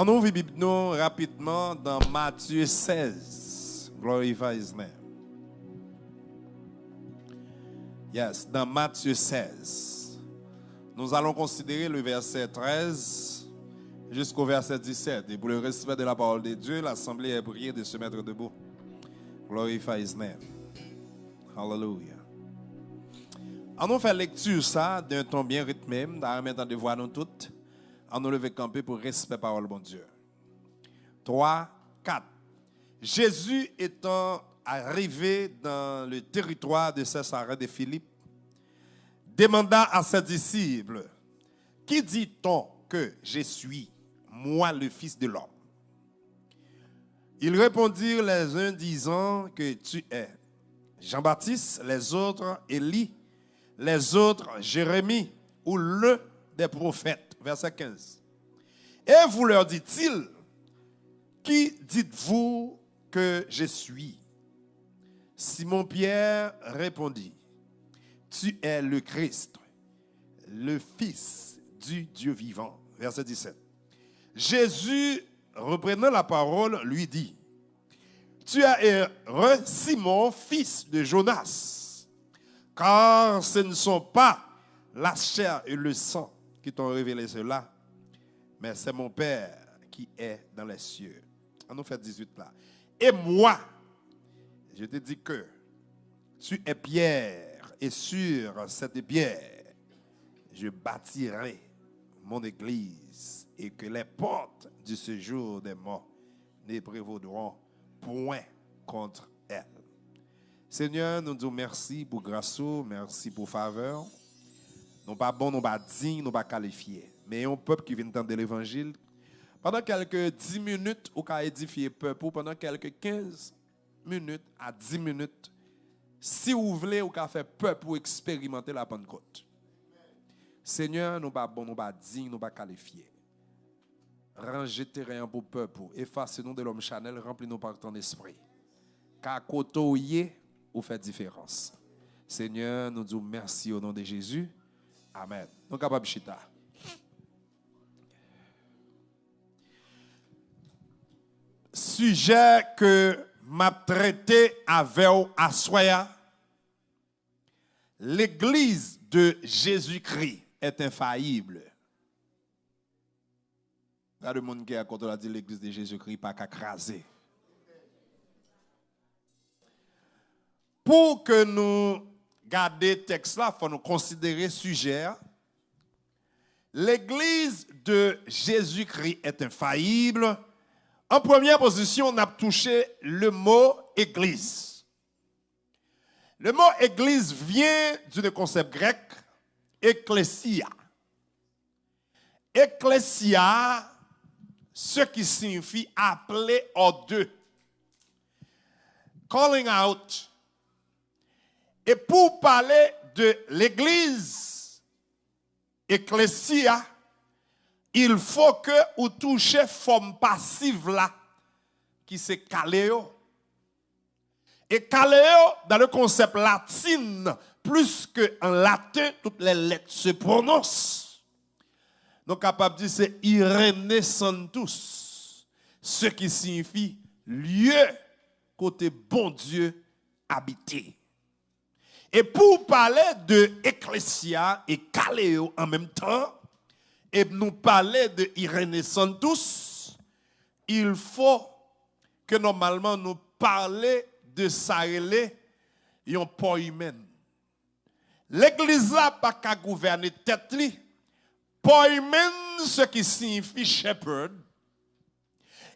On ouvre la Bible nous rapidement dans Matthieu 16. Glorify His name. Yes, dans Matthieu 16. Nous allons considérer le verset 13 jusqu'au verset 17. Et pour le respect de la parole de Dieu, l'assemblée est priée de se mettre debout. Glorify His name. Hallelujah. On nous fait lecture ça d'un ton bien rythmé, dans de voir nous toutes. On nous lever camper pour respect parole bon Dieu. 3, 4. Jésus étant arrivé dans le territoire de Césarée de Philippe, demanda à ses disciples, qui dit-on que je suis, moi le Fils de l'homme? Ils répondirent les uns disant que tu es Jean-Baptiste, les autres Élie, les autres Jérémie ou l'un des prophètes. Verset 15. Et vous leur dit-il, qui dites-vous que je suis? Simon-Pierre répondit, tu es le Christ, le Fils du Dieu vivant. Verset 17. Jésus, reprenant la parole, lui dit, tu es heureux, Simon, fils de Jonas, car ce ne sont pas la chair et le sang qui t'ont révélé cela, mais c'est mon Père qui est dans les cieux. On nous fait 18 là. Et moi, je te dis que tu es pierre, et sur cette pierre, je bâtirai mon église, et que les portes du séjour des morts ne prévaudront point contre elle. Seigneur, nous disons merci pour grâce, merci pour faveur. Nous pas bon, nous pas dignes, nous pas qualifiés. Mais un peuple qui vient entendre l'évangile, pendant quelques 10 minutes, ou qu'a édifié le peuple, pendant quelques 15 minutes à 10 minutes, si vous voulez, ou qu'a fait peuple pour expérimenter la Pentecôte. Seigneur, nous pas bon, nous pas dignes, nous pas qualifiés. Rangez terrain pour peuple, effacez-nous de l'homme chanel, remplis-nous par ton esprit. Car côté ou fait différence. Seigneur, nous disons merci au nom de Jésus. Amen. Nous capables chita. Sujet que m'a traité avec Assoya. L'église de Jésus-Christ est infaillible. Là, le monde qui a quand on a dit l'église de Jésus-Christ pas qu'à craser. Pour que nous garder le texte là, il faut nous considérer sujet. L'église de Jésus-Christ est infaillible. En première position, on a touché le mot église. Le mot église vient du concept grec ecclésia. Ecclésia, ce qui signifie appeler aux deux. Calling out. Et pour parler de l'église, ecclésia, il faut que vous touchez forme passive là, qui c'est kaléo. Et kaléo, dans le concept latin, plus qu'en latin, toutes les lettres se prononcent. Donc, capable de dire c'est Irene Santus, ce qui signifie lieu côté bon Dieu habité. Et pour parler de ecclésia et kaléo en même temps, et nous parler de Irene Santus, il faut que normalement nous parler de ça yon pas humain. L'église là pas qu'à gouverner tête li. Pas humain, ce qui signifie shepherd.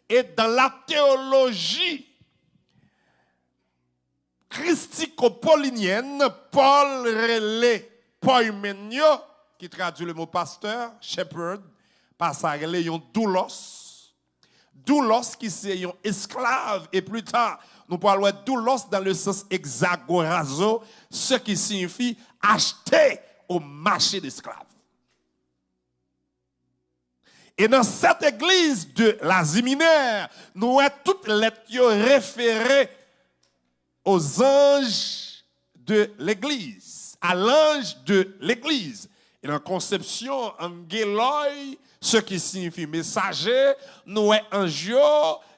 Et dans la théologie christico-paulinienne, Paul relait pas humain qui traduit le mot pasteur, shepherd, par ça relait yon doulos. Doulos qui c'est yon esclave et plus tard nous parlons de doulos dans le sens hexagorazo, ce qui signifie acheter au marché d'esclaves. Et dans cette église de l'Asie mineure, nous avons toutes les lettres référées aux anges de l'église, à l'ange de l'église. Et la conception, angeloi, ce qui signifie messager, nous est ange,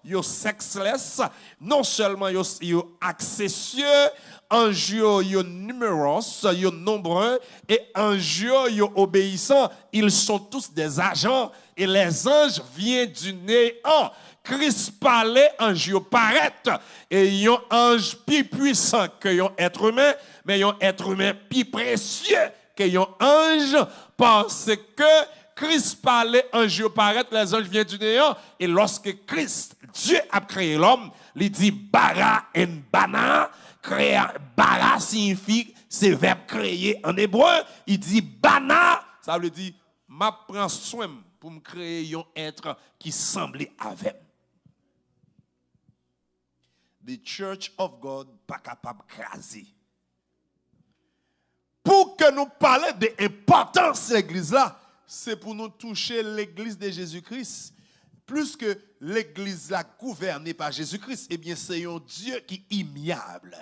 yo sexless, non seulement yo accessieux, ange yo numéros, yo nombreux, et ange yo obéissants, ils sont tous des agents, et les anges viennent du néant. Christ parlait, ange yo paraît, et yon ange plus puissant que yon être humain, mais yon être humain plus précieux que yon ange, parce que Christ parlait, ange yo paraît, les anges viennent du néant, et lorsque Christ, Dieu a créé l'homme, il dit bara en bana, bara signifie, c'est verbe créer en hébreu, il dit bana, ça veut dire, m'a prend soin pour me créer un être qui semblait avec. The Church of God pas capable de craser. Pour que nous parlions de l'importance de l'église là, c'est pour nous toucher l'église de Jésus-Christ. Plus que l'église là gouvernée par Jésus-Christ, eh bien c'est un Dieu qui est immuable.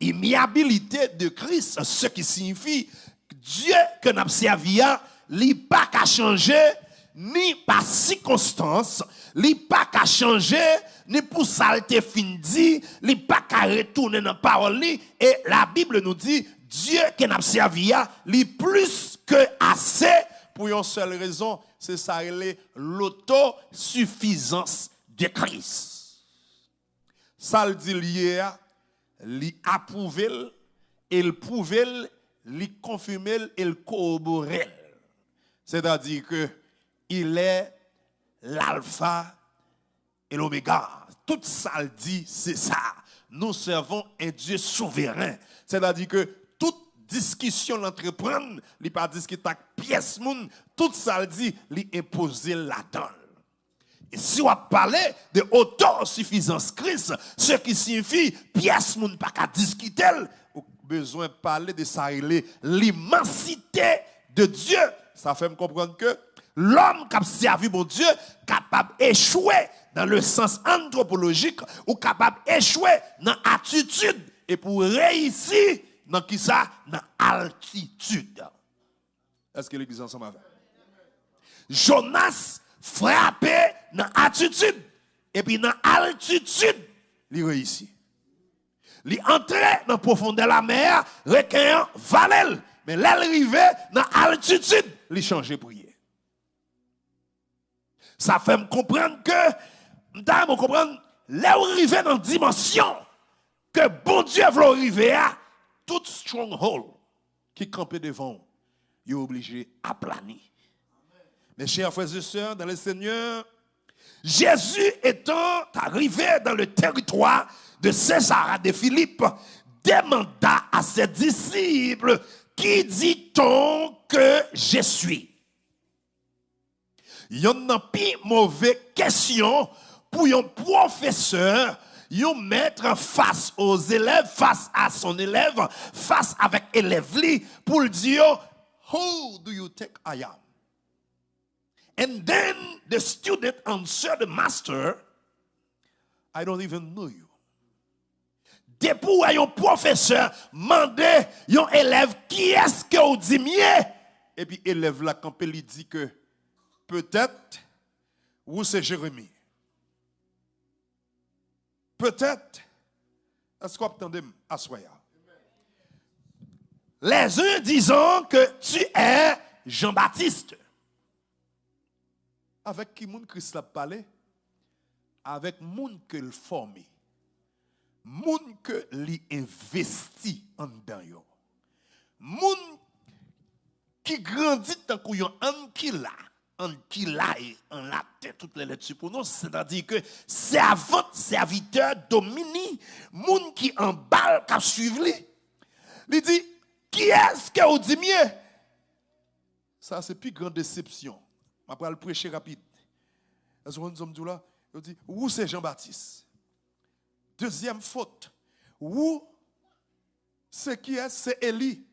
Immuabilité de Christ, ce qui signifie Dieu que nous avons servi, il n'a pas qu'à changer, ni par circonstance, il n'a pas qu'à changer, ni pour saleté fin dit, il n'a pas qu'à retourner dans la parole. Et la Bible nous dit, Dieu qui nous a servi, il est plus que assez pour une seule raison, c'est ça, l'autosuffisance de Christ. Ça le dit hier, il approuve, il prouve, il confirme, il corrobore. C'est-à-dire que il est l'alpha et l'oméga. Tout ça le dit, c'est ça. Nous servons un Dieu souverain. C'est-à-dire que toute discussion l'entreprendre, il pas discuter avec pièce moun, tout ça le dit, il imposer là-dedans. Et si on parle de autosuffisance Christ, ce qui signifie pièce moun pas qu'à discuter, on a besoin de parler de ça, l'immensité de Dieu. Ça fait me comprendre que l'homme qui a servi mon Dieu, capable d'échouer dans le sens anthropologique ou capable d'échouer dans l'attitude et pour réussir dans qui ça? Dans altitude. Est-ce que l'église ensemble avec? Jonas frappé dans l'attitude et puis dans altitude, il réussit. Il entré dans la profondeur de la mer, recueillant Valel. Mais l'arrivée dans l'altitude, il change pour prier. Ça fait me comprendre que, me comprendre, là où arriver dans la dimension que bon Dieu veut arriver à, tout stronghold qui campe devant, il est obligé à planer. Mes chers frères et sœurs, dans le Seigneur, Jésus étant arrivé dans le territoire de César de Philippe, demanda à ses disciples, qui dit-on que je suis? Il y a une mauvaise question pour un professeur, un maître face aux élèves, face à son élève, face avec élève, pour le dire, who do you think I am? And then the student answered the master, I don't even know you. Depuis un professeur mandé un élève qui est-ce que vous dit mieux? Et puis élève là quand il dit que peut-être vous c'est Jérémie. Peut-être est-ce qu'on attendez à soya? Les uns disant que tu es Jean-Baptiste. Avec qui moun Christ a parlé? Avec moun que le formé. Moun que li investi en dedans yo. Moun qui grandit tant qu'on yon an qui la et en la tête toutes les lettres pour nous, c'est-à-dire que servant, serviteur, domini, moun qui en balle qui suivre li. Il dit qui est-ce que vous dit mieux? Ça c'est plus grande déception. Je vais le prêcher rapide. Est-ce que vous dit là? Il dit où c'est Jean-Baptiste? Deuxième faute. Où c'est qui est? C'est Élie.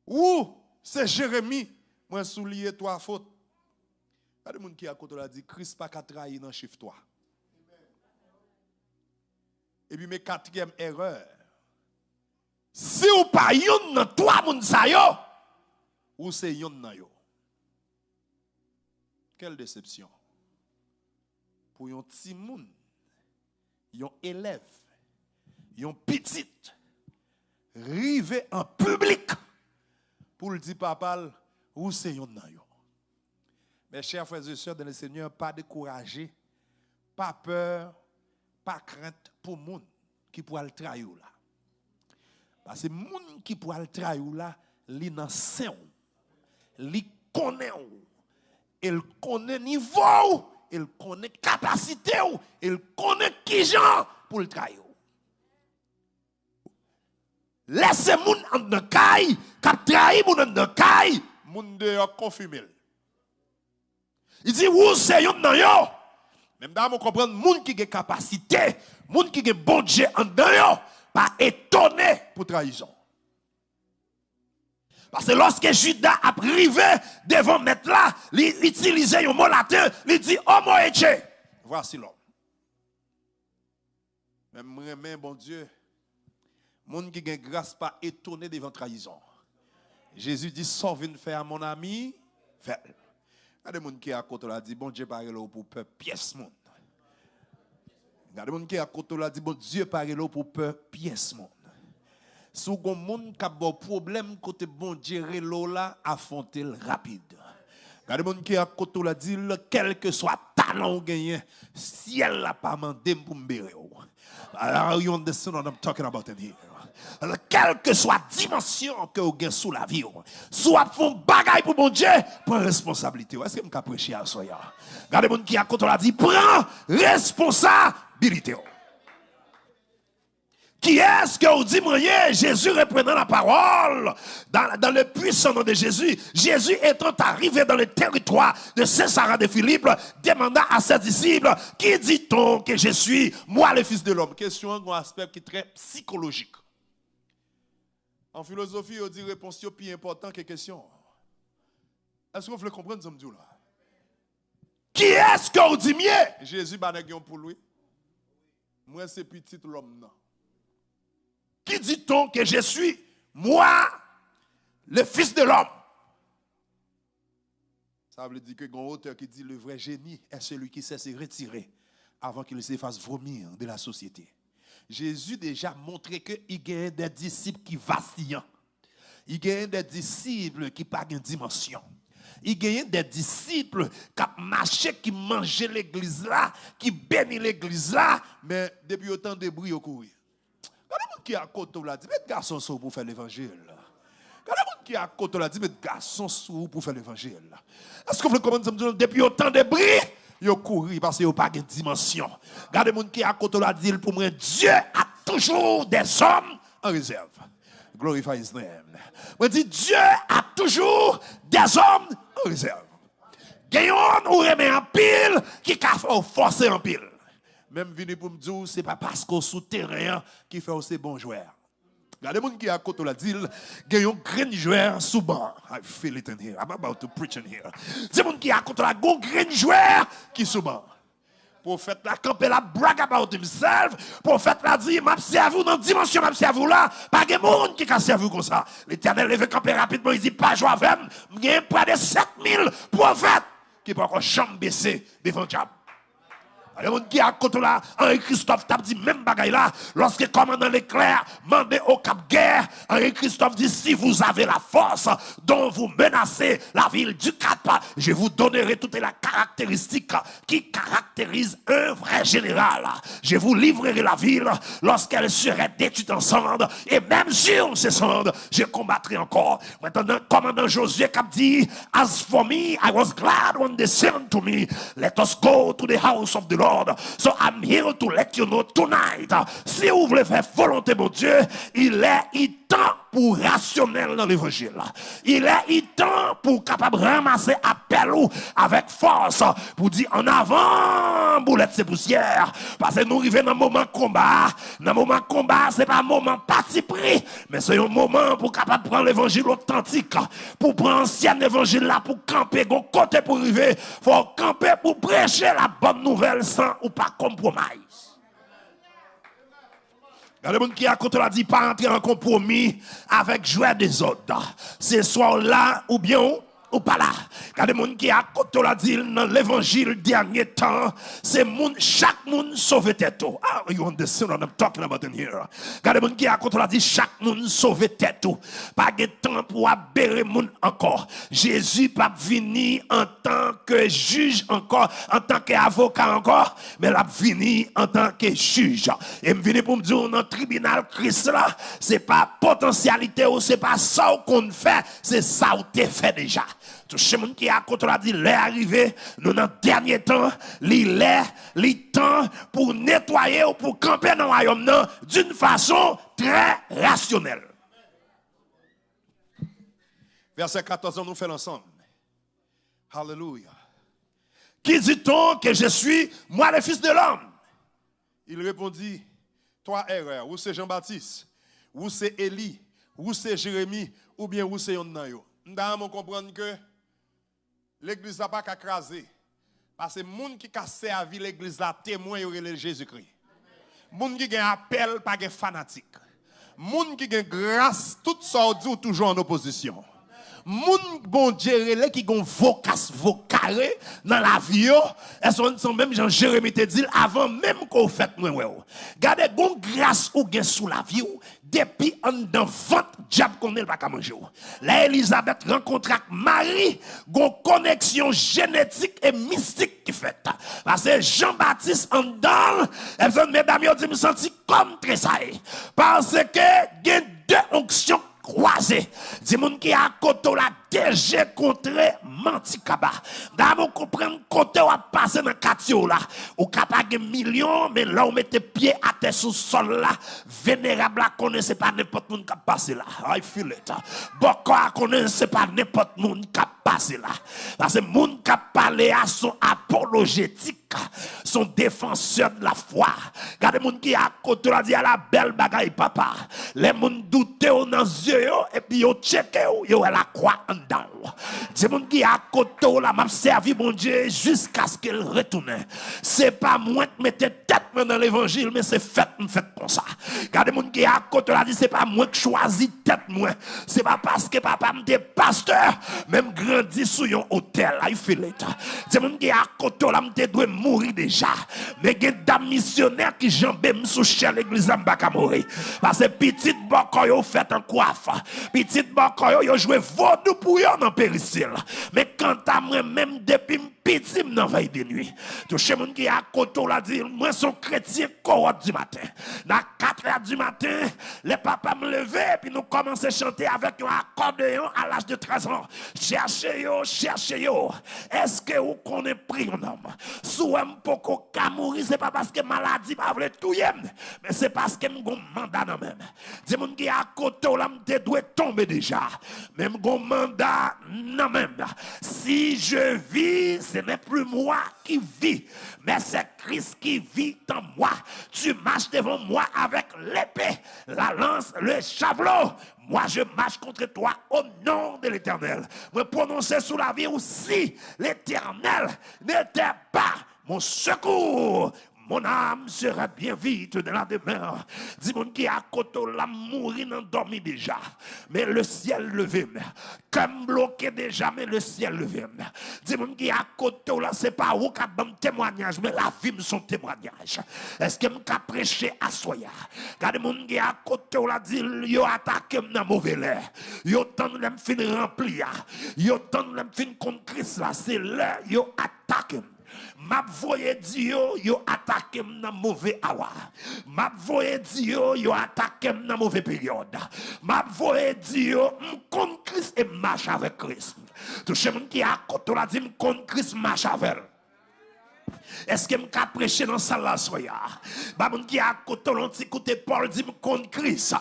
Où c'est Jérémie? Moi, soulier trois fautes. Il y a des gens qui à côté là dit Christ pas qu'à trahir dans chiffre 3. Et puis, mes 4e erreur. Si vous pas yon dans trois moun sa yo, ou c'est yon nan yo. Quelle déception. Pour yon ti moun, yon élève, yon petit, rive en public pour le dire papa, ou c'est yon nan yo. Mes chers frères et sœurs dans le Seigneur, pas découragé, pas peur, pas crainte pour moun qui pourra le trahir là. Parce que moun qui pourra le trahir là, li nan sen, li connaît, il connaît niveau, il connaît capacité, il connaît qui gens pour le trahir. Laissez moun en de caille, k'ap trahi moun en de caille, moun de confirmer. Il dit ou c'est yon nan yo. Même dans mon comprendre moun qui a capacité, moun qui a bon Dieu en dedans yo, pas étonné pour trahison. Parce que lorsque Judas a privé devant mettre là, il utilisait un mot latin, il dit homo ece. Voici l'homme. Même bon Dieu, moun qui a grâce pas étonné devant trahison. Jésus dit sauve une faire mon ami, fais. Il y a des gens qui à côté là dit bon Dieu parle là pour peur pièce monde. Il y a des gens qui à côté là dit bon Dieu parle là pour peur pièce monde. Si vous avez des gens qui ont des problèmes côté bon Dieu là affronter rapide. Il y a des gens qui à côté là dit quel que soit talent ou gagné ciel la pas mandé pour me bérer. Alors you understand what I'm talking about in here. Quelle que soit dimension que vous avez sous la vie, soit font bagaille pour mon Dieu, prends responsabilité. Est-ce que je peux prêcher à soi? Regardez mon qui a côté là dit prends responsabilité. Qui est-ce que vous dit moyen? Jésus reprenant la parole dans le puissant nom de Jésus. Jésus étant arrivé dans le territoire de César de Philippe, demanda à ses disciples, qui dit-on que je suis, moi le Fils de l'homme? Question un aspect qui est très psychologique. En philosophie, on dit réponse plus importante que question. Est-ce que vous voulez comprendre ce que je dis là? Qui est-ce que vous dit mieux? Jésus n'a pas pour lui. Moi, c'est petit l'homme. Qui dit-on que je suis? Moi, le Fils de l'homme. Ça veut dire que un auteur qui dit le vrai génie est celui qui sait se retirer avant qu'il se fasse vomir de la société. Jésus déjà montré qu'il y a des disciples qui vacillent. Il y a des disciples qui n'ont pas de dimension. Il y a des disciples qui marchaient, qui mangeaient l'église là, qui bénissent l'église là, mais depuis autant de bruit au courir. Quand les gens qui à côté là dit, mais garçon sont pour faire l'évangile. Quand les gens qui à côté là dit, mais garçon sont pour faire l'évangile. Est-ce que vous comprenez depuis autant de bruit? Yo courir parce que yo pas de dimension. Regardez moun qui à côté la dit pour moi Dieu a toujours des hommes en réserve. Glorify his name. Moi dit Dieu a toujours des hommes en réserve. Gayon ou remet en pile qui ka forcer en pile. Même vini pour me dire c'est pas parce qu'au souterrain qui fait aussi bon joueur. Regardez moun qui à côté la dit gayon grand joueur sous banc. I feel it in here. I'm about to preach in here. C'est moun qui à côté la grand joueur qui sous banc. Prophète la camper la brag about himself. Prophète la dit m'a servi dans dimension m'a servi là. Pas de monde qui a servi comme ça. L'Éternel levé camper rapidement il dit pas joie avec m'gain près de 7000 prophètes qui pas encore chambre baisser devant diable. Le monde qui a côté là, Henri Christophe t'a dit même bagaille là, lorsque commandant l'éclair mandé au cap guerre, Henri Christophe dit si vous avez la force dont vous menacez la ville du Cap, je vous donnerai toutes les caractéristiques qui caractérisent un vrai général. Je vous livrerai la ville lorsqu'elle serait détruite en cendres et même sur ces cendres, je combattrai encore. Maintenant, commandant Josué cap dit, as for me, I was glad when they said to me, let us go to the house of the Lord. So I'm here to let you know tonight. Si vous voulez faire volonté de Dieu, il est temps pour rationnel dans l'évangile. Il est temps pour capable ramasser appel ou avec force pour dire en avant boulette c'est poussière. Parce que nous arrivons dans un moment combat. Dans un moment combat, c'est pas un moment parti pris, mais c'est un moment pour capable prendre l'évangile authentique, pour prendre l'ancien évangile là pour camper, gon côté pour arriver, faut camper pour prêcher la bonne nouvelle sans ou pas compromis. Il y a des gens qui à côté là dit pas entrer en compromis avec jouer des autres. C'est soit là ou bien ou pas là. Il y a des gens qui à côté là dit dans l'évangile dernier temps, c'est chaque monde sauve tête. Ah, you understand what I'm talking about in here. Il y a des gens qui à côté là dit chaque monde sauve tête. Pas de temps pour aberrer monde encore. Jésus pas venir en tant que juge encore, en tant qu'avocat encore, mais l'a venir en tant que juge. Et me venir pour me dire dans le tribunal Christ là, c'est pas potentialité ou c'est pas ça qu'on fait, c'est ça qu'on t'es fait déjà. Tout ce monde qui a côté là dit l'est arrivé, nous dans le dernier temps, les temps pour nettoyer ou pour camper dans le royaume d'une façon très rationnelle. Verset 14, on nous fait ensemble. Alléluia. Qui dit-on que je suis, moi le fils de l'homme? Il répondit, toi erreur, ou c'est Jean-Baptiste, ou c'est Élie, ou c'est Jérémie, ou bien ou c'est Yonnayo. Nous devons comprendre que l'église n'a pas qu'à craser. Parce que les gens qui ont servi l'église là, témoin de Jésus-Christ. Les gens qui ont appel, pas de fanatique. Les gens qui ont grâce, tout ça dit toujours en opposition. Moun bon Dieu qui ont vocare dans la vie, elles sont même Jean Jérémie te dit avant même qu'on fait moi. Gardez gon grâce ou gen sous la vie depuis en dans vente diable connaît pas qu'à manger. Là Elisabeth rencontre avec Marie, gon connexion génétique et mystique qui fait. Parce que Jean-Baptiste en dans, elles mesdames yo dit me senti comme tressaille parce que gen deux onctions croisé. Des gens qui a côté la DG contre Mantikaba. D'abord comprendre côté a passé dans quartier là. Ou capable de millions mais là on mettait pied à terre sous sol là. Vénérable là connaissait pas n'importe monde qui passer là. I feel it. Beaucoup connaissait pas n'importe monde qui passer là. Parce que monde qui parler à son apologétique, son défenseur de la foi. Regardez monde qui a côté là dit à la belle bagaille papa. Les monde douter dans yeux et puis yo checké yo la croix en dedans. C'est monde qui a côté là m'a servi mon Dieu jusqu'à ce qu'il retourne. C'est pas moi qui mettais tête dans l'évangile mais c'est fait comme ça. Regardez monde qui a côté là dit c'est pas moi qui choisis tête moi. C'est pas parce que papa m'était pasteur même grandi sous un hôtel I feel it. C'est monde qui a côté là m'était doit mourir déjà. Mais il y a des missionnaires qui jambent sous chez l'église en bas mourir parce que petite bokoyo fait en coiffe. Petite bokoyo yo joué vaudou pour yo dans péricile. Mais quand à moi même depuis petit dans veille de nuit. Tout chez moun qui a côté là dit moi son chrétien correct du matin. Dans 4h du matin, les papas me levaient puis nous commençons à chanter avec un accordéon à l'âge de 13 ans. Cherchez yo. Est-ce que vous connaissez pris un homme? Souhait poko ka mourir c'est pas parce que maladie pas vle tout mais c'est parce que m'gon mandat dans même. Des moun qui a côté là m'te doit tomber déjà. Même gon mandat non même. Si je vis, ce n'est plus moi qui vis, mais c'est Christ qui vit en moi. Tu marches devant moi avec l'épée, la lance, le javelot. Moi, je marche contre toi au nom de l'Éternel. Me prononcer sous la vie aussi, l'Éternel n'était pas mon secours. Mon âme sera bien vite dans la demeure. Dis-moi qui a côté la mourir endormi déjà. Mais le ciel levé. Comme bloqué déjà, mais le ciel levé. Dis-moi qui a côté là, c'est pas où qu'a bon témoignage, mais la vie me son témoignage. Est-ce que m'ka prêcher à soya? Regardez mon qui a côté là dit yo attaqué dans mauvais l'air. Yo tant l'aime fin remplir. Yo tant l'aime fin contre Christ là, c'est là yo attaqué. M'a voye Dieu yo attaqué dans mauvais hour. M'a voye Dieu yo attaqué dans mauvais période. M'a voye Dieu contre Christ et marche avec Christ. Tout ce monde qui a côté la dit contre Christ marche avec. Est-ce que m'ka prêcher dans salle là soya? Ba moun qui a côté l'antiquité Paul dit contre Christ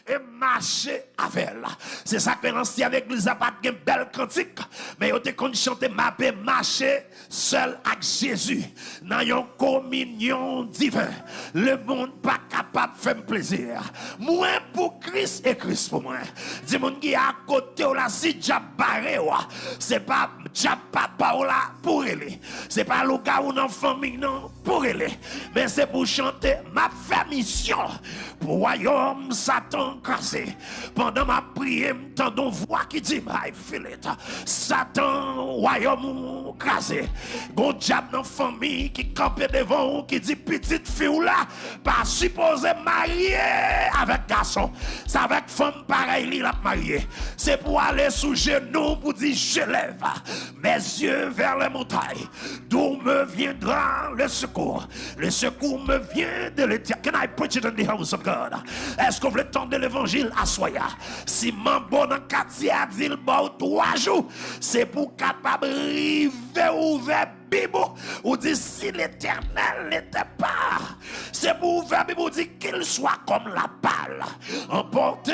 et marcher avec elle. C'est ça que l'ancienne église a pas de belle cantique, mais yo te kon chanter m'a marcher seul avec Jésus dans une communion divine. Le monde pas capable de faire plaisir. Moi pour Christ et Christ pour moi. Dis moun qui a côté là si diable barré c'est pas diable papa là pour elle. C'est pas le gars où moun en famille non pour aller. Mais c'est pour chanter ma fait mission pour royaume Satan casé. Pendant ma prière, m'entendons voix qui dit I feel it. Satan royaume casé. Gon diable dans famille qui campe devant qui dit petite fille là pas supposé marier avec garçon. C'est avec femme pareil il a marié. C'est pour aller sous genoux pour dire je lève mes yeux vers les montagnes. D'où me viendra le secours? Le secours me vient de l'Éternel. Can I preach it in the house of God? Est-ce qu'on veut tendre l'évangile à Soya? Si mon bon en quartier a dit le bon 3 jours, c'est pour capable arriver ouvert Bible ou dit si l'Éternel n'était pas. C'est pour ouvrir Bible ou dit qu'il soit comme la balle emporté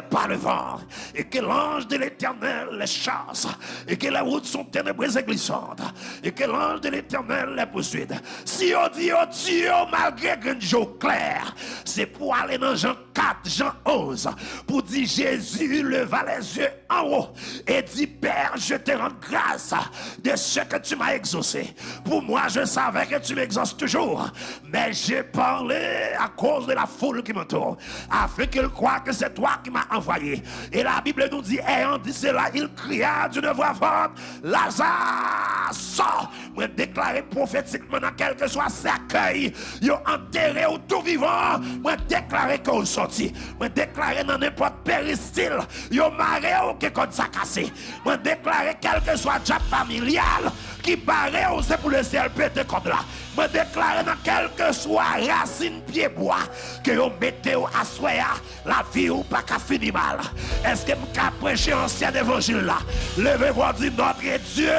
par le vent et que l'ange de l'Éternel les chasse et que les routes sont ténébreuses et glissantes et que l'ange de l'Éternel les poursuit. Si on dit oh Dieu malgré qu'un jour clair, c'est pour aller dans Jean 4, Jean 11 pour dire Jésus leva les yeux en haut et dit Père je te rends grâce de ce que tu m'as exaucé. Pour moi, je savais que tu m'exauces toujours, mais j'ai parlé à cause de la foule qui m'entoure, afin qu'il croie que c'est toi qui m'as envoyé. Et la Bible nous dit, ayant dit cela, il cria d'une voix forte, Lazare, sors! Moi, déclaré prophétiquement dans quel que soit cercueil, ils ont enterré ou tout vivant, moi, déclaré qu'on sorti, moi, déclaré dans n'importe péristyle, ils ont marré ou que comme ça cassé, moi, déclaré quel que soit job familial, qui barré ou c'est pour le ciel péter comme là. Me déclare dans quel que soit racine pied bois que vous mettez à soya la vie ou pas qu'à finir mal. Est-ce que vous pouvez prêcher ancien évangile là? Levez-vous dire notre Dieu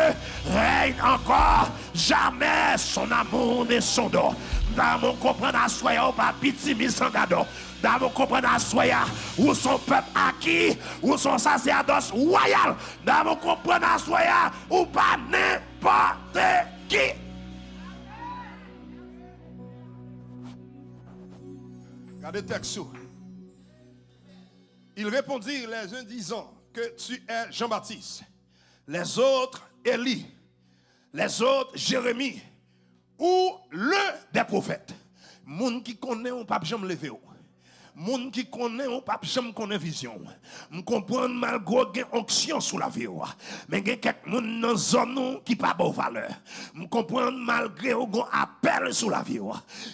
règne encore, jamais son amour ne son dos. Nous comprendre à soya ou pas pitié mis sans gado. Nous comprenons à soya où son peuple acquis, où son sacerdoce royal. Nous comprenons à soya ou pas n'importe qui. Regardez le texte. Ils répondirent les uns disant que tu es Jean-Baptiste, les autres Élie, les autres Jérémie ou le des prophètes. Moun qui connaît on pas jamais lever. Moun qui connaît on pas jamais connaît vision. Me comprendre malgré gen onction sous la vie mais gen quelques moun dans zone qui pas bon valeur. Me comprendre malgré on appel sous la vie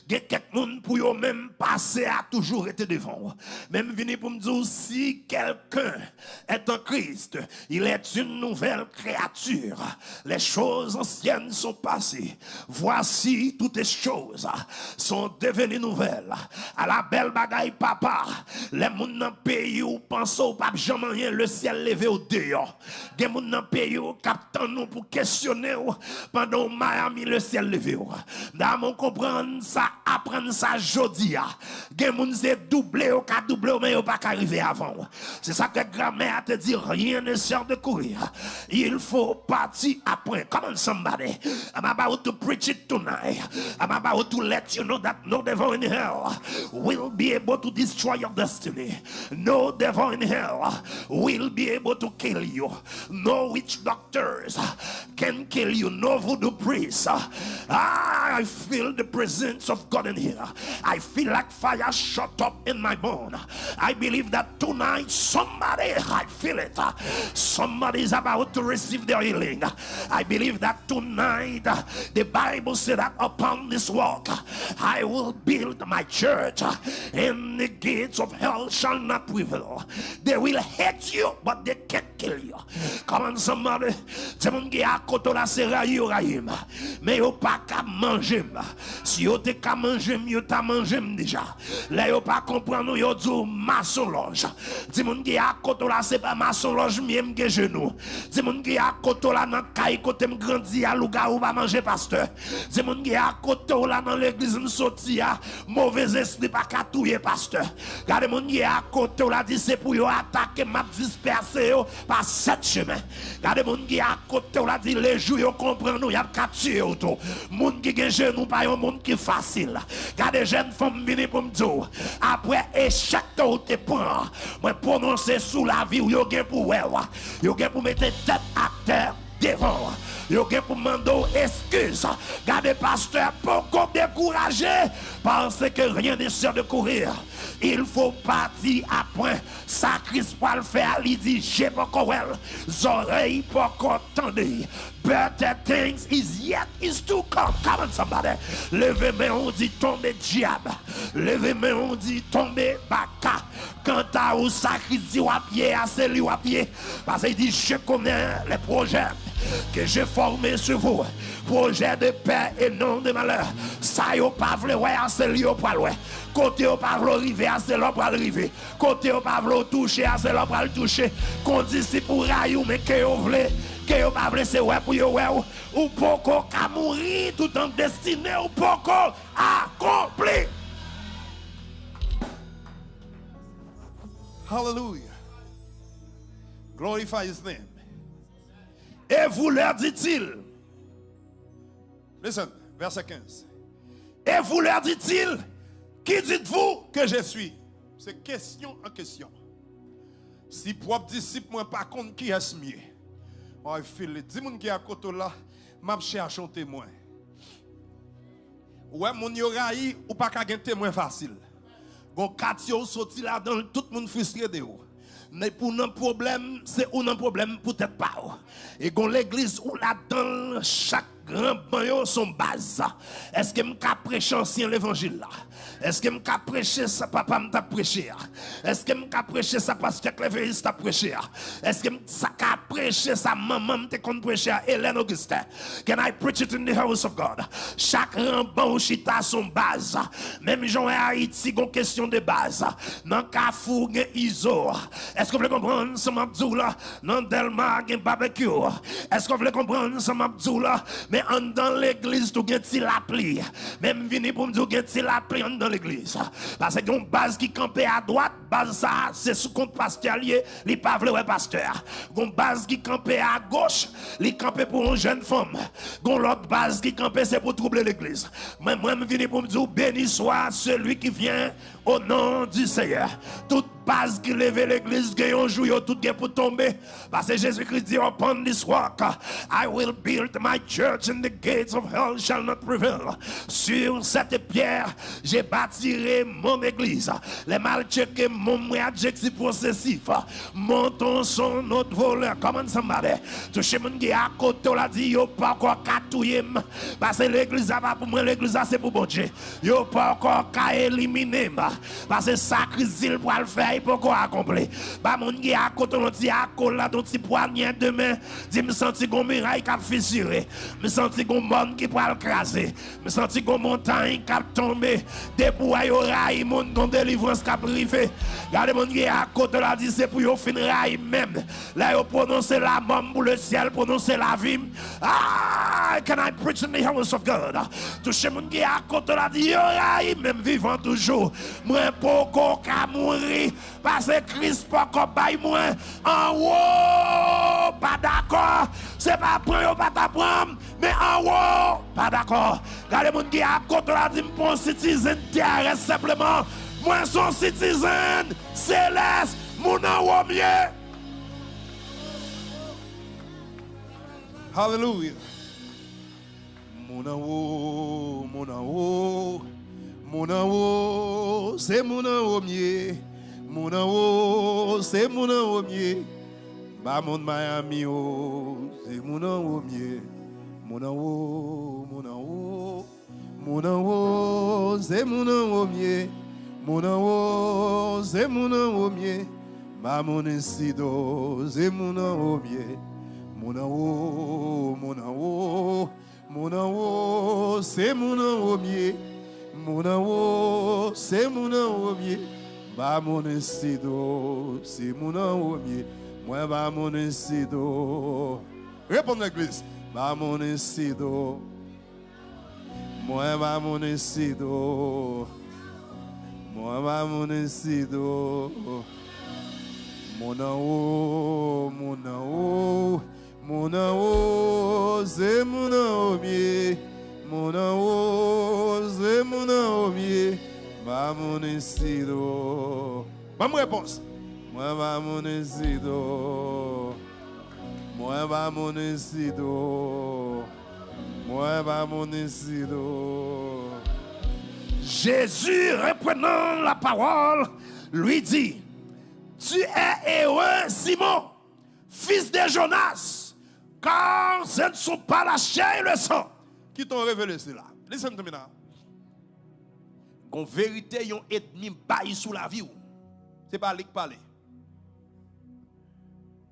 gen quelques moun pour yo même passer à toujours été devant. Même venir pour me dire si quelqu'un est en Christ, il est une nouvelle créature. Les choses anciennes sont passées. Voici toutes les choses sont devenues nouvelles. À la belle bagaille papa, les gens dans le pays où pensent au pape jamais rien, le ciel levé au dehors. Des gens dans le pays où captent nous pour questionner pendant Miami le ciel levé. Nous comprendre ça, apprendre ça jodi. Des gens c'est doublé ou ka doublé mais pas arriver avant. C'est ça que grand-mère te dit, rien ne sert de courir. Il faut partir après. Come on somebody. I'm about to preach it tonight. I'm about to let you know that no devil in hell will be able to destroy your destiny. No devil in hell will be able to kill you. No witch doctors can kill you. No voodoo priests. I feel the presence of God in here. I feel like fire shut up in my bone. I believe that tonight somebody, I feel it, somebody is about to receive their healing. I believe that tonight the Bible said that upon this walk I will build my church and the gates of hell shall not prevail. They will hate you but they can't kill you. Come on somebody. C'est mon gars à côté là c'est raïm. Mais yo pas qu'à manger. Si yo te qu'à manger, yo t'a mangé déjà. Là yo pas comprendre yo dit maçon-loge. C'est mon gars à côté là c'est pas maçon-loge même que genou. C'est mon gars à côté là dans caille côté me grandi à Louga ou pas manger pasteur. C'est mon gars à côté là dans l'église me sorti à mauvais esprit pas qu'à touyer pasteur. Regardez mon gars à côté là dit c'est pour yo attaquer m'a disperser yo par 7 chemins. Regardez mon gars à côté là dit les jours yo comprend nous y a qu'à tuer auto. Moun qui gen genou pas un monde qui facile. Regardez jeune femme venir pour me dire après échec tout te prend. Moi prononcer sous la vie yo gen pour ouais. Yo gen pour mettre tête à terre devant. Yo gen pour demander excuse. Gardez pasteur pour qu'on découragé parce que rien n'est sûr de courir. Il faut partir à point. Ça Christ va le faire. Il dit j'ai pas encore oreilles pas encore entendu. Better things is yet is to come. Come on somebody. Levez main on dit tomber diable. Levez main on dit tomber baka. Quant à où ça Christ dit à pied à celui à pied. Parce qu'il dit je connais les projets que j'ai formés sur vous. Projet de paix et non de malheur. Ça yo pas vle ouais à celui yo pas loin. Côté au pas vle arriver à celui pour arriver. Côté au pas vle toucher à celui pour le toucher. Qu'on dit si pour rayou mais que yo vle que yo pas vle c'est ouais pour yo ouais ou poko ka mourir tout en destiné ou poko accompli. Hallelujah. Glorify his name. Et vous leur dit-il. Listen, verset 15. Et vous leur dit-il, qui dites-vous Que je suis? C'est question en question. Si propre disciple, moi, par contre, qui est mieux? Oh, il fait les 10 personnes qui sont à côté là, m'a cherché un témoin. Ouais, mon yoraï, ou pas qu'à un témoin facile. Gon katio sorti là dans tout le monde frustré de vous. Mais pour un problème, c'est un problème peut-être pas. Et gon l'église ou là dans chaque grand banyo son base. Est-ce que m'ka prêcher ancien l'évangile là? Est-ce que m'ka prêcher ça papa m'ta prêché? Est-ce que m'ka prêcher ça pasteur Cléveris t'a prêché? Est-ce que m'ka prêcher ça maman m'te kon prêcher Hélène Augustin? Can I preach it in the house of God? Chaque ramban ou chita son base. Même Jean et Haïti gon question de base. Nan Kafou gen Iso. Est-ce que vous voulez comprendre ce m'abdou là? Nan Delma gen barbecue. Est-ce que vous voulez comprendre ce m'abdou là? Mais en dans l'église, tout gen ti la pli. Même vini pour me dire gen ti la pli en dans l'église. Parce que une base qui campait à droite, base ça, c'est sous compte pasteur lié, li pas vle ouais pasteur. Une base qui campait à gauche, li campait pour une jeune femme. Une l'autre base qui campait c'est pour troubler l'église. Moi me vini pour me dire béni soit celui qui vient au nom du Seigneur. Toute base qui lève l'église, gagne un jour, tout gagne pour tomber. Parce que Jésus-Christ dit, upon this rock, I will build my church and the gates of hell shall not prevail. Sur cette pierre, j'ai bâtiré mon église. Les mal checkés, mon adjectif possessif. Montons son notre voleur. Comment ça m'a dit? Touché mon gars à côté, on l'a dit, yo pas encore katouye. Parce que l'église a pas pour moi, l'église a c'est pour bon Dieu. Yo pas encore qu'à éliminer. Parce que ça, Christ pour le faire, il peut encore accomplir. Bah, mon gars, à côté, on dit à côté, là, ton petit poignet de main, dit, me senti qu'on miraille qui a fissuré, me senti qu'on monde qui peut le craser, me senti qu'on montagne qui a tombé, des bois, yo rail, mon qu'on délivrance qui a privé. Regardez, mon gars, à côté, là, dit, c'est pour yo fin rail même. Là, yo prononce la mort pour le ciel, prononce la vie. Ah, can I preach in the house of God? Touché, mon gars, à côté, là, dit, yo rail, même vivant toujours. Moi, poko ka mourir, parce que Christ pas comme bail moi en haut, pas d'accord. C'est pas prendre, pas t'apprendre, mais en haut, pas d'accord. Regardez mon qui à côté là dit mon citizen terrestre simplement. Moi, son citizen céleste, mon en haut mieux. Hallelujah. Mon en haut, mon en haut. Mon en haut, c'est mon en haut mieux. Mon en haut, c'est mon en haut mieux. Bah mon Miami, c'est mon en haut mieux. Mon en haut, mon en haut. Mon en haut, c'est mon en haut mieux. Mon en haut, c'est mon en haut mieux. Bah mon incido, c'est mon en haut mieux. Mon en haut, mon en haut. Mon en haut, c'est mon en haut mieux. Mon en haut, c'est mon en haut mieux. Bah mon incido, c'est mon en haut mieux. Moi, bah mon incido. Réponds l'église. Bah mon incido. Moi, bah mon incido. Moi, bah mon incido. Mon en haut, mon en haut. Mon en haut, c'est mon en haut mieux. Mon en haut, c'est mon en haut mieux. Bah mon incido. Bonne réponse. Moi, bah mon incido. Moi va mon esido. Moi va mon esido. Jésus, reprenant la parole, lui dit, tu es heureux, Simon, fils de Jonas, car ce ne sont pas la chair et le sang Qui t'ont révélé cela? Listen to me now. Qu'on vérité, yon ennemi bail sous la vie. C'est pas lui qui parle.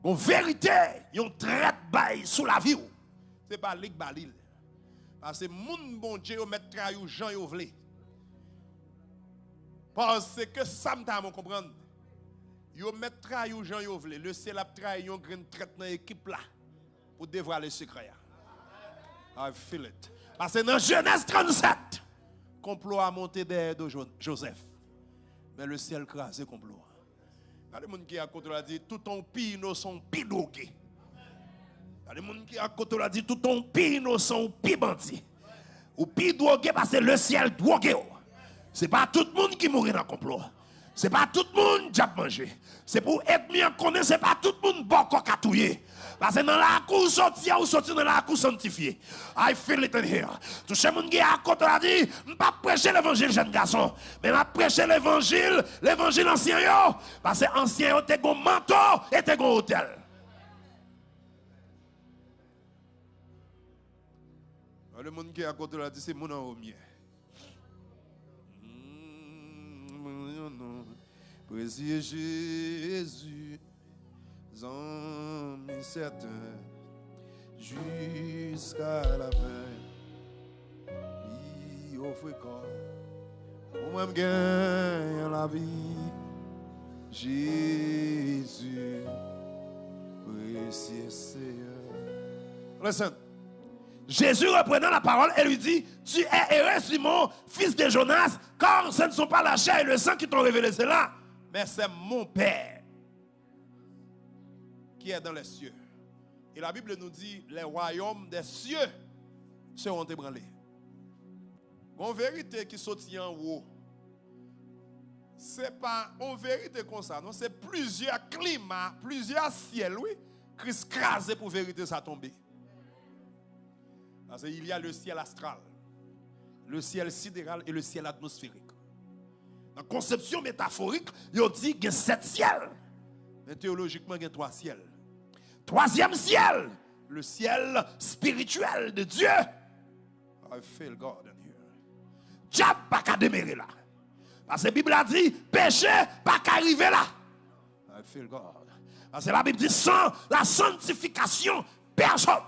Qu'on vérité, yon traite bail sous la vie. C'est pas lui qui parle. Parce que moun bon Dieu yo mettre trayou Jean yo vle. Parce que ça m'ta mon comprendre. Yo mettre trayou Jean yo vle. Le ciel a trahi yon grain traite dans équipe là pour dévoiler le secret. I feel it. Parce que dans Genèse 37, complot a monté derrière de Joseph. Mais le ciel crasé complot. Il y a des gens qui à côté là dit tout ton pi innocent pi drogué. Il y a des gens qui à côté là dit tout ton pi innocent pi bandit. ou pi drogué parce que le ciel drogué. C'est pas tout le monde qui mourit dans le complot. C'est pas tout le monde qui a mangé. C'est pour être mieux connaître, c'est pas tout le monde bon catouiller. Parce que dans la cour sortir ou sortir dans la cour sanctifiée. I feel it in here. Tout ce monde qui est à côté a dit, je ne pas prêcher l'évangile jeune garçon, mais je prêcher l'évangile ancien yo. Parce que ancien yo t'es un manteau et t'es un hôtel. Le monde qui est à côté là dit c'est mon en mien. Précieux Jésus, en certain, jusqu'à la fin, il offre corps. Pour moi, gagne la vie, Jésus, précieux Seigneur. Listen. Jésus reprenant la parole et lui dit, tu es heureux Simon, fils de Jonas, car ce ne sont pas la chair et le sang qui t'ont révélé cela, mais c'est mon Père qui est dans les cieux. Et la Bible nous dit, les royaumes des cieux seront ébranlés. Une vérité qui sortit en haut, ce n'est pas une vérité comme ça, non, c'est plusieurs climats, plusieurs ciels, oui, qui se crasent pour vérité ça tomber. Parce qu'il y a le ciel astral, le ciel sidéral et le ciel atmosphérique. Dans la conception métaphorique, il dit qu'il y a 7 ciels. Mais théologiquement, il y a 3 ciels. Troisième ciel, le ciel spirituel de Dieu. I feel God in here. Diable pas qu'à demeurer là. Parce que la Bible a dit, péché pas qu'à arriver là. I feel God. Parce que la Bible dit, sans la sanctification, personne.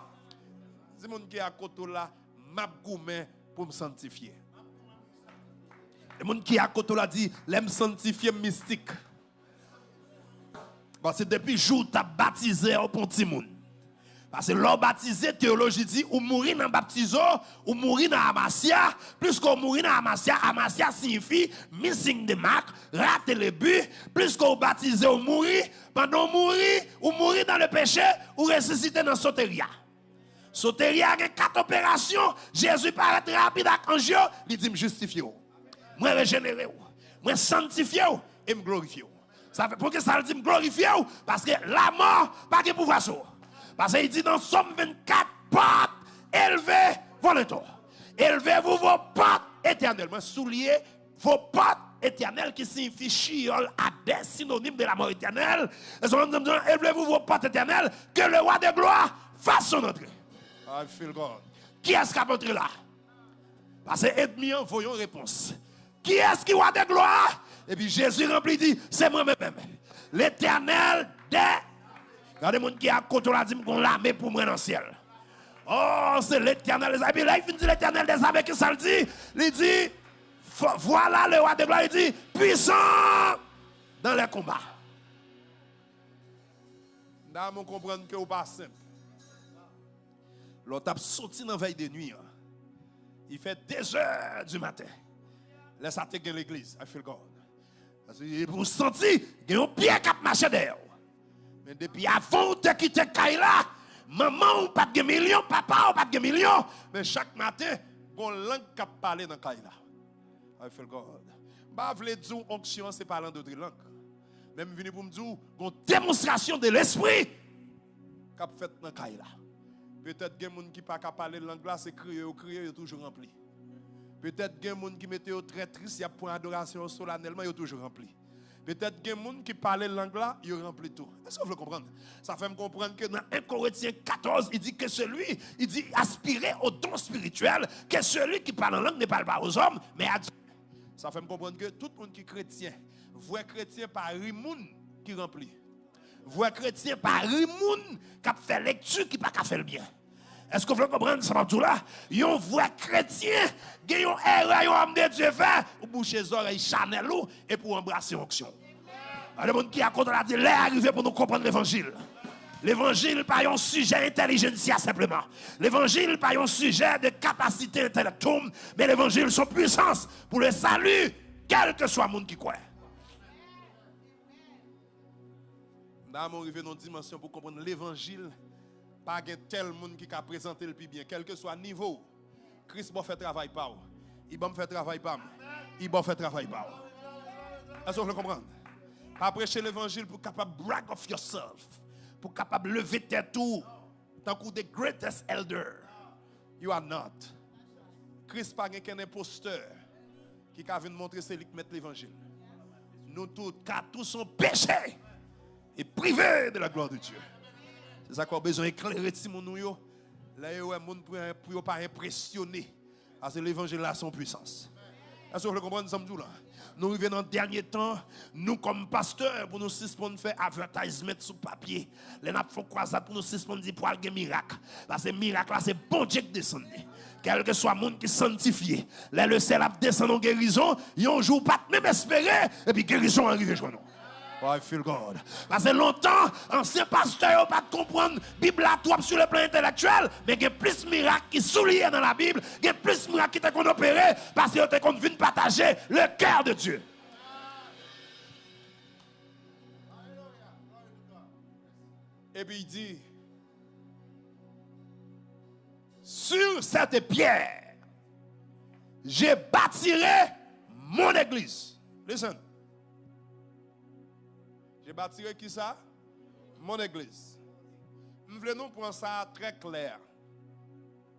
C'est mon qui est à côté là, m'a goumé pour me sanctifier. Le monde qui est à côté là dit, l'aime sanctifier mystique. Parce que depuis le jour où tu as baptisé au petit monde. Parce que l'on baptisé, théologie dit, ou mourir dans le baptiso, ou mourir dans Amasia. Plus qu'on mourir dans Amasia, Amasia signifie missing the mark, rater le but. Plus qu'on baptisé ou mourir, pendant mourir, ou mourir dans le péché, ou ressusciter dans la soteria. Soteria a 4 opérations. Jésus paraît rapide avec ange. Il dit me justifier. Moi régénérer. Moi sanctifier et me glorifier. Ça fait pourquoi ça dit me glorifier? Parce que la mort pas de pouvoir sur. Parce qu'il dit dans Somme 24, portes élevez vos lettres. Élevez-vous vos portes éternellement. Souliez vos portes éternelles qui signifie chiol à des synonymes de la mort éternelle. Élevez-vous vos portes éternelles que le roi de gloire fasse son entrée. I feel God. Qui est-ce qui a entré là? Parce que ennemi, voyons réponse. Qui est-ce qui roi de gloire? Et puis Jésus remplit dit, c'est moi-même. L'éternel des... Regardez les gens qui a côté là dit qu'on l'a mis pour moi dans le ciel. Oh, c'est l'éternel des armées. Et puis là, il dit l'éternel des armées, qui ça le dit? Il dit, voilà le roi de gloire, il dit, puissant dans les combats. Nous devons comprendre que vous pas simple. L'autre a sorti dans la veille de nuit. Il fait 2 heures du matin. Laisse à te l'église. I feel God. Parce que vous sentez, il y a un pied qui a marché derrière. Mais depuis avant de quitter Kaila, maman ou pas de millions, papa ou pas de millions. Mais chaque matin, on langue qui parle dans Kaila. I feel God. Bah, vous dire onction, c'est parlant d'autres langues. Même venu pour me dire, une démonstration de l'esprit. qui qu'a fait dans caille là. Peut-être qu'il y a des gens qui ne peuvent pas parler langue là, c'est crier, toujours rempli. Peut-être qu'il y a des gens qui mettent très triste, il y a point d'adoration solennellement, toujours rempli. Peut-être qu'il y a des gens qui parlent langue là, ils rempli tout. Est-ce que vous comprenez? Ça fait me comprendre que dans 1 Corinthiens 14, il dit que il dit aspirer au don spirituel, que celui qui parle en langue ne parle pas aux hommes, mais à Dieu. Ça fait me comprendre que tout le monde qui est chrétien, vrai chrétien par rimoun qui remplit. Vrai chrétien par rimoun qui a fait lecture qui n'a pas fait le bien. Est-ce que vous comprenez ça m'a tout là? Yon vrai chrétien, yon erreur, yon homme de Dieu fait, ou boucher les oreilles Chanel ou et pour embrasser l'onction. Le monde qui a contre la dit, l'est arrivé pour nous comprendre l'évangile. L'évangile pas un sujet intelligentsia simplement. L'évangile pas un sujet de capacité intellectuelle, mais l'évangile son puissance pour le salut, quel que soit le monde qui croit. Nous avons arrivé dans une dimension pour comprendre l'évangile. Pas tel monde qui a présenté le plus bien, quel que soit le niveau. Christ va faire travail par vous. Il va faire travail par moi. Il va faire travail par vous. Est-ce que vous comprenez? Pas prêcher l'évangile pour capable brag of yourself. Pour capable lever tête tout. Tant que the greatest elder. You are not. Christ pas qu'un imposteur qui a venir montrer c'est lui qui met l'évangile. Nous tous, car tous sont péchés et privés de la gloire de Dieu. C'est ça qu'on a besoin d'éclairer si mon nous. Là, il y a des gens pour ne pas impressionner. Parce que l'évangile a son puissance. Est-ce que vous comprenez ça? Nous arrivons dans le dernier temps, nous comme pasteurs, pour nous suspendre faire advertisement sur papier. Les nappes font croisade pour nous suspendre pour aller miracle. Parce que miracle là, c'est bon Dieu qui descend. Quel que soit le monde qui est sanctifié. Là, le ciel a descendu en guérison, il y a un jour pas même espérer, et puis guérison arrive chez nous. I feel God. Parce que longtemps, ancien pasteur n'a pas comprendre la Bible à toi sur le plan intellectuel, mais il y a plus de miracles qui sont liés dans la Bible, il y a plus de miracles qui t'ont opéré, parce que tu as vu partager le cœur de Dieu. Et puis il dit, sur cette pierre, je bâtirai mon église. Listen. Je bâtirai qui ça? Mon église. Nous voulons prendre ça très clair.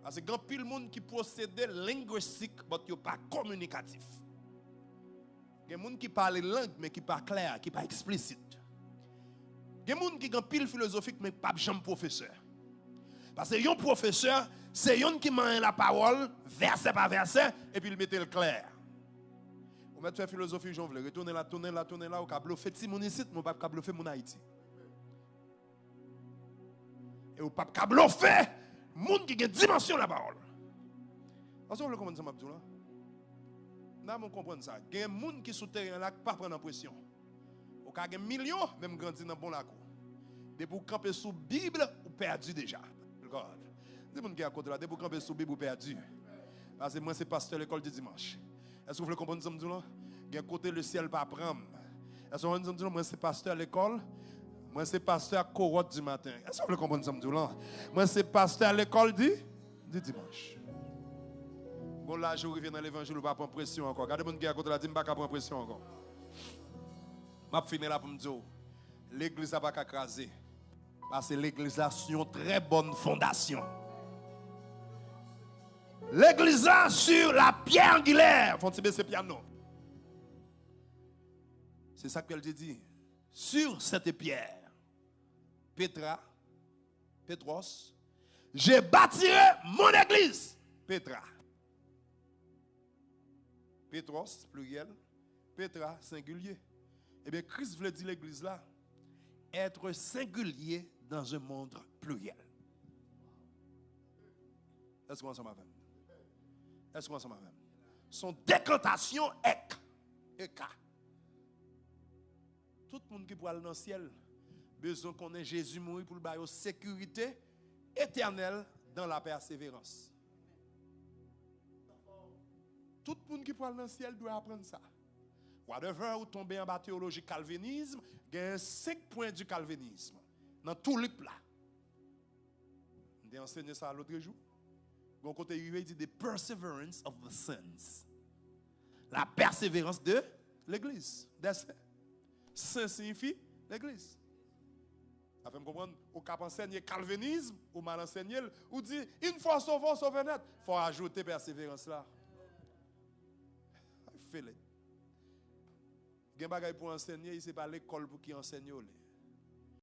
Parce que il y a pile de monde qui possède linguistique, mais qui n'est pas communicatif. Il y a des gens qui parlent langue, mais qui n'est pas clair, qui n'est pas explicite. Il y a des gens qui ont pile philosophique, mais pas jamais professeur. Parce que un professeur, c'est un qui met la parole, verset par verset, et puis il met le clair. On va faire philosophie, j'en veux retourner là, tourner là, au câble, fait si mon ici, mon pape câble fait mon Haïti. Et au pape câble fait, monde qui a une dimension la parole. Est-ce que vous comprenez ça, Mabdou là? Nous comprenons ça. Il y a des gens qui sont terrain là, qui ne prennent pas pression. Au cas des millions, même grandir dans bon lac. Mais pour camper sous Bible, ou perdu déjà. Regarde. Des gens qui sont à côté là, pour camper sous Bible, ou perdu. Parce que moi, c'est pasteur l'école du dimanche. Est-ce que vous comprenez ça? Il y a un côté le ciel pas prendre. Est-ce que vous comprenez ça? Moi, c'est pasteur à l'école. Moi, c'est pasteur à corotte du matin. Est-ce que vous comprenez ça? Moi, c'est pasteur à l'école du dimanche. Bon, là, je reviens dans l'évangile, je ne vais pas prendre pression encore. Regardez mon gars à côté là, je ne vais pas prendre pression encore. Je vais finir là pour me dire, l'église n'a pas qu'à craser. Parce que l'église a sur une très bonne fondation. L'église a sur la pierre angulaire. Faut baisser ce piano. C'est ça qu'elle dit. Sur cette pierre, Pétros, je bâtirai mon église. Pétra. Pétros, pluriel. Pétra, singulier. Eh bien, Christ voulait dire l'église là, être singulier dans un monde pluriel. Est-ce qu'on s'en va? Est-ce qu'on s'en va? Son décantation est cas. Tout le monde qui peut aller dans le ciel, besoin qu'on ait Jésus mourir pour le bailler sécurité éternelle dans la persévérance. Tout le monde qui peut aller dans le ciel doit apprendre ça. Whatever ou tomber en bas théologie calvinisme, il y a 5 points du calvinisme dans tout le plat. J'ai enseigné ça l'autre jour. Bon côté il dit the perseverance of the saints. La persévérance de l'église. Saint signifie l'église. Afin de comprendre, ou cap enseigner calvinisme, ou mal enseigner, ou dit, une fois sauvé, sauvé net. Il faut ajouter persévérance là. I feel it. Il y a des choses pour enseigner, ce n'est pas l'école pour qui enseigne.